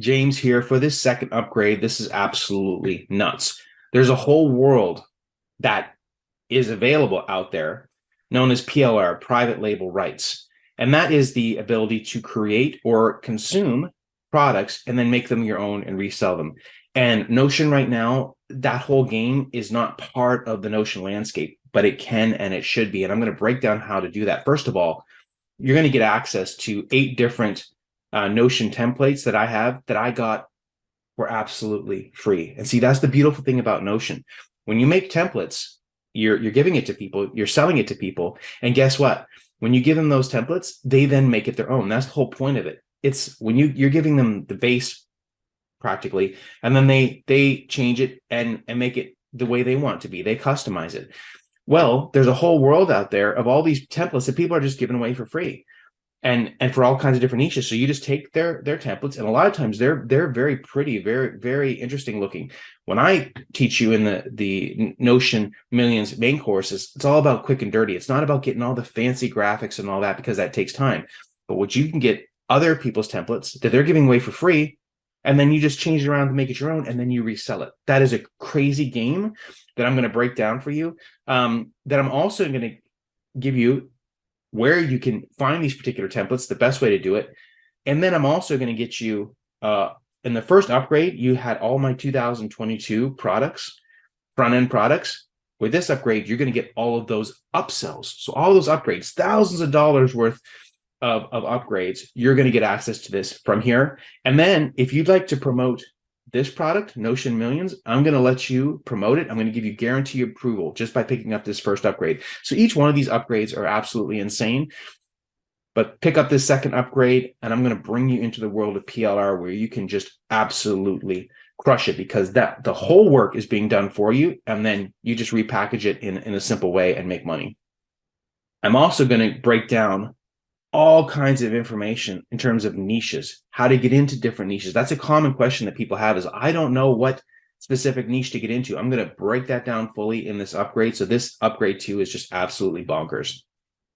James here for this second upgrade. This is absolutely nuts. There's a whole world that is available out there known as PLR, private label rights. And that is the ability to create or consume products and then make them your own and resell them. And Notion right now, that whole game is not part of the Notion landscape, but it can and it should be. And I'm going to break down how to do that. First of all, you're going to get access to 8 different Notion templates that I have that I got for absolutely free. And see, that's the beautiful thing about Notion. When you make templates, you're giving it to people, you're selling it to people. And guess what? When you give them those templates, they then make it their own. That's the whole point of it. It's when you're giving them the base practically, and then they change it and make it the way they want it to be. They customize it. Well, there's a whole world out there of all these templates that people are just giving away for free. And for all kinds of different niches. So you just take their templates, and a lot of times they're very pretty, very, very interesting looking. When I teach you in the Notion Millions main courses, it's all about quick and dirty. It's not about getting all the fancy graphics and all that, because that takes time. But what you can get other people's templates that they're giving away for free, and then you just change it around to make it your own, and then you resell it. That is a crazy game that I'm going to break down for you. That I'm also going to give you where you can find these particular templates, the best way to do it. And then I'm also going to get you, in the first upgrade, you had all my 2022 products, front-end products. With this upgrade, you're going to get all of those upsells. So all those upgrades, thousands of dollars worth of upgrades, you're going to get access to this from here. And then if you'd like to promote this product, Notion Millions, I'm going to let you promote it. I'm going to give you guarantee approval just by picking up this first upgrade. So each one of these upgrades are absolutely insane, but pick up this second upgrade and I'm going to bring you into the world of PLR where you can just absolutely crush it, because the whole work is being done for you. And then you just repackage it in a simple way and make money. I'm also going to break down all kinds of information in terms of niches, how to get into different niches. That's a common question that people have, is I don't know what specific niche to get into. I'm going to break that down fully in this upgrade. So this upgrade 2 is just absolutely bonkers.